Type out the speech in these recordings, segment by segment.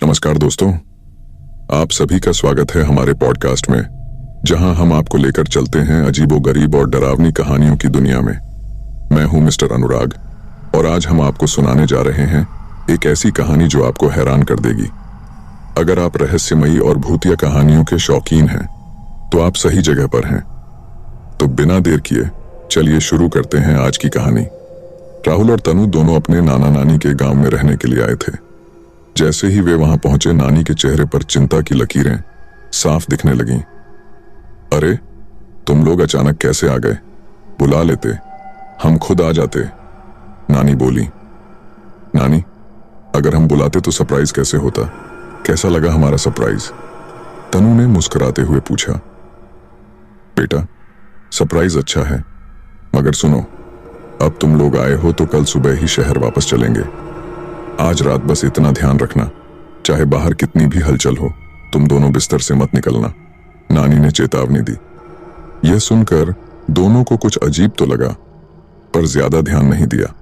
नमस्कार दोस्तों, आप सभी का स्वागत है हमारे पॉडकास्ट में, जहां हम आपको लेकर चलते हैं अजीबोगरीब और डरावनी कहानियों की दुनिया में। मैं हूं मिस्टर अनुराग और आज हम आपको सुनाने जा रहे हैं एक ऐसी कहानी जो आपको हैरान कर देगी। अगर आप रहस्यमयी और भूतिया कहानियों के शौकीन हैं तो आप सही जगह पर हैं। तो बिना देर किए चलिए शुरू करते हैं आज की कहानी। राहुल और तनु दोनों अपने नाना नानी के गांव में रहने के लिए आए थे। जैसे ही वे वहां पहुंचे, नानी के चेहरे पर चिंता की लकीरें साफ दिखने लगीं। अरे, तुम लोग अचानक कैसे आ गए? बुला लेते, हम खुद आ जाते, नानी बोली। नानी, अगर हम बुलाते तो सरप्राइज कैसे होता? कैसा लगा हमारा सरप्राइज? तनु ने मुस्कुराते हुए पूछा। बेटा, सरप्राइज अच्छा है, मगर सुनो, अब तुम लोग आए हो तो कल सुबह ही शहर वापस चलेंगे। आज रात बस इतना ध्यान रखना, चाहे बाहर कितनी भी हलचल हो, तुम दोनों बिस्तर से मत निकलना, नानी ने चेतावनी दी। यह सुनकर दोनों को कुछ अजीब तो लगा, पर ज्यादा ध्यान नहीं दिया।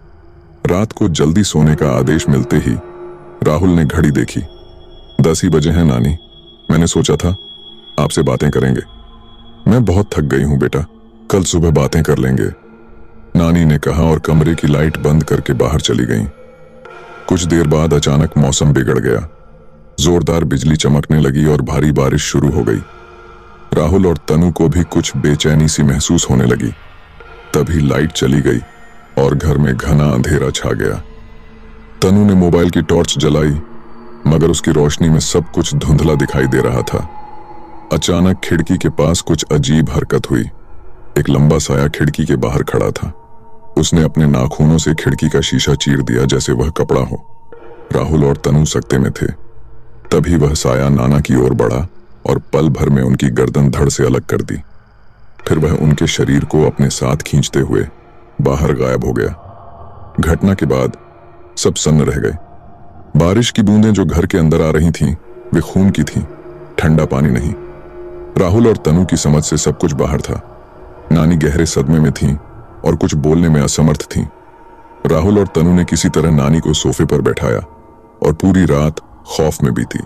रात को जल्दी सोने का आदेश मिलते ही राहुल ने घड़ी देखी। 10 ही बजे हैं नानी, मैंने सोचा था आपसे बातें करेंगे। मैं बहुत थक गई हूं बेटा, कल सुबह बातें कर लेंगे, नानी ने कहा और कमरे की लाइट बंद करके बाहर चली गईं। कुछ देर बाद अचानक मौसम बिगड़ गया। जोरदार बिजली चमकने लगी और भारी बारिश शुरू हो गई। राहुल और तनु को भी कुछ बेचैनी सी महसूस होने लगी। तभी लाइट चली गई और घर में घना अंधेरा छा गया। तनु ने मोबाइल की टॉर्च जलाई, मगर उसकी रोशनी में सब कुछ धुंधला दिखाई दे रहा था। अचानक खिड़की के पास कुछ अजीब हरकत हुई। एक लंबा साया खिड़की के बाहर खड़ा था। उसने अपने नाखूनों से खिड़की का शीशा चीर दिया जैसे वह कपड़ा हो। राहुल और तनु सकते में थे। तभी वह साया नाना की ओर बढ़ा और पल भर में उनकी गर्दन धड़ से अलग कर दी। फिर वह उनके शरीर को अपने साथ खींचते हुए बाहर गायब हो गया। घटना के बाद सब सन्न रह गए। बारिश की बूंदें जो घर के अंदर आ रही थीं, वे खून की थीं, ठंडा पानी नहीं। राहुल और तनु की समझ से सब कुछ बाहर था। नानी गहरे सदमे में थीं और कुछ बोलने में असमर्थ थीं। राहुल और तनु ने किसी तरह नानी को सोफे पर बैठाया और पूरी रात खौफ में बीती।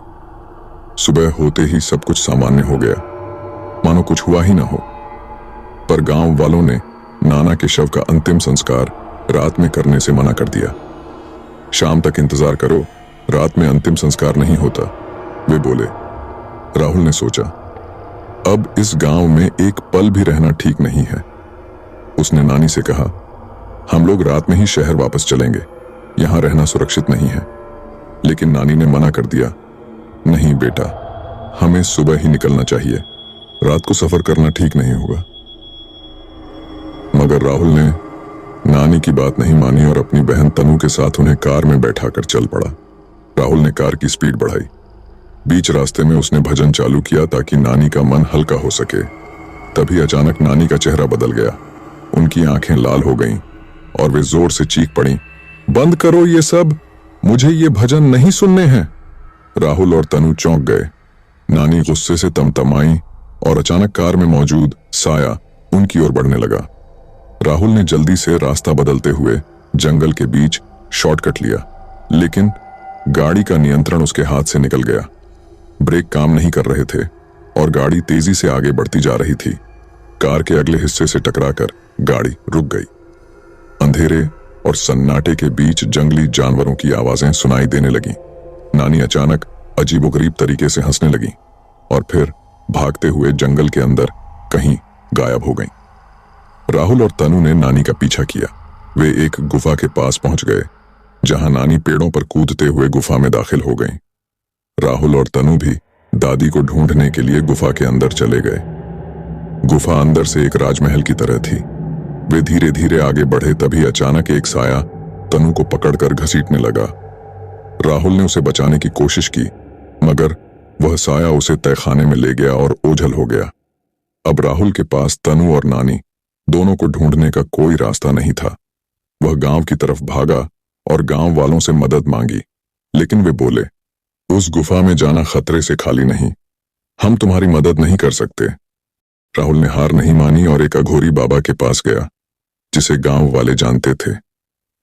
सुबह होते ही सब कुछ सामान्य हो गया, मानो कुछ हुआ ही ना हो। पर गांव वालों ने नाना के शव का अंतिम संस्कार रात में करने से मना कर दिया। शाम तक इंतजार करो, रात में अंतिम संस्कार नहीं होता, वे बोले। राहुल ने सोचा, अब इस गांव में एक पल भी रहना ठीक नहीं है। उसने नानी से कहा, हम लोग रात में ही शहर वापस चलेंगे, यहां रहना सुरक्षित नहीं है। लेकिन नानी ने मना कर दिया। नहीं बेटा, हमें सुबह ही निकलना चाहिए, रात को सफर करना ठीक नहीं होगा। मगर राहुल ने नानी की बात नहीं मानी और अपनी बहन तनु के साथ उन्हें कार में बैठाकर चल पड़ा। राहुल ने कार की स्पीड बढ़ाई। बीच रास्ते में उसने भजन चालू किया ताकि नानी का मन हल्का हो सके। तभी अचानक नानी का चेहरा बदल गया। उनकी आंखें लाल हो गईं और वे जोर से चीख पड़ी, बंद करो ये सब, मुझे ये भजन नहीं सुनने हैं। राहुल और तनु चौंक गए। नानी गुस्से से तमतमाई और अचानक कार में मौजूद साया उनकी ओर बढ़ने लगा। राहुल ने जल्दी से रास्ता बदलते हुए जंगल के बीच शॉर्टकट लिया, लेकिन गाड़ी का नियंत्रण उसके हाथ से निकल गया। ब्रेक काम नहीं कर रहे थे और गाड़ी तेजी से आगे बढ़ती जा रही थी। कार के अगले हिस्से से टकराकर गाड़ी रुक गई। अंधेरे और सन्नाटे के बीच जंगली जानवरों की आवाजें सुनाई देने लगीं। नानी अचानक अजीबोगरीब तरीके से हंसने लगी और फिर भागते हुए जंगल के अंदर कहीं गायब हो गईं। राहुल और तनु ने नानी का पीछा किया। वे एक गुफा के पास पहुंच गए, जहां नानी पेड़ों पर कूदते हुए गुफा में दाखिल हो गईं। राहुल और तनु भी दादी को ढूंढने के लिए गुफा के अंदर चले गए। गुफा अंदर से एक राजमहल की तरह थी। वे धीरे धीरे आगे बढ़े, तभी अचानक एक साया तनु को पकड़कर घसीटने लगा। राहुल ने उसे बचाने की कोशिश की, मगर वह साया उसे तहखाने में ले गया और ओझल हो गया। अब राहुल के पास तनु और नानी दोनों को ढूंढने का कोई रास्ता नहीं था। वह गांव की तरफ भागा और गांव वालों से मदद मांगी, लेकिन वे बोले, उस गुफा में जाना खतरे से खाली नहीं, हम तुम्हारी मदद नहीं कर सकते। राहुल ने हार नहीं मानी और एक अघोरी बाबा के पास गया, जिसे गांव वाले जानते थे।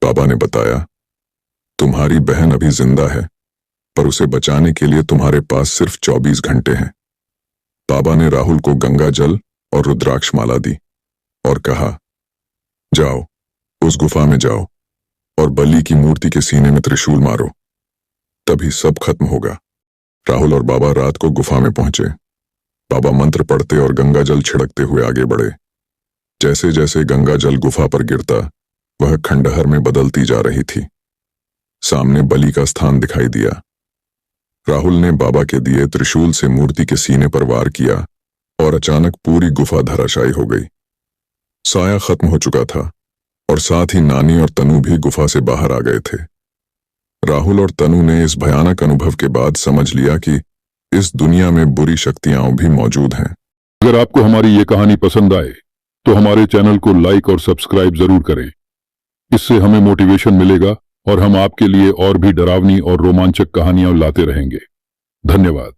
बाबा ने बताया, तुम्हारी बहन अभी जिंदा है, पर उसे बचाने के लिए तुम्हारे पास सिर्फ 24 घंटे हैं। बाबा ने राहुल को गंगा जल और रुद्राक्ष माला दी और कहा, जाओ, उस गुफा में जाओ और बलि की मूर्ति के सीने में त्रिशूल मारो, तभी सब खत्म होगा। राहुल और बाबा रात को गुफा में पहुंचे। बाबा मंत्र पढ़ते और गंगा जल छिड़कते हुए आगे बढ़े। जैसे जैसे गंगा जल गुफा पर गिरता, वह खंडहर में बदलती जा रही थी। सामने बलि का स्थान दिखाई दिया। राहुल ने बाबा के दिए त्रिशूल से मूर्ति के सीने पर वार किया और अचानक पूरी गुफा धराशायी हो गई। साया खत्म हो चुका था और साथ ही नानी और तनु भी गुफा से बाहर आ गए थे। राहुल और तनु ने इस भयानक अनुभव के बाद समझ लिया कि इस दुनिया में बुरी शक्तियां भी मौजूद हैं। अगर आपको हमारी ये कहानी पसंद आए तो हमारे चैनल को लाइक और सब्सक्राइब जरूर करें। इससे हमें मोटिवेशन मिलेगा और हम आपके लिए और भी डरावनी और रोमांचक कहानियां लाते रहेंगे। धन्यवाद।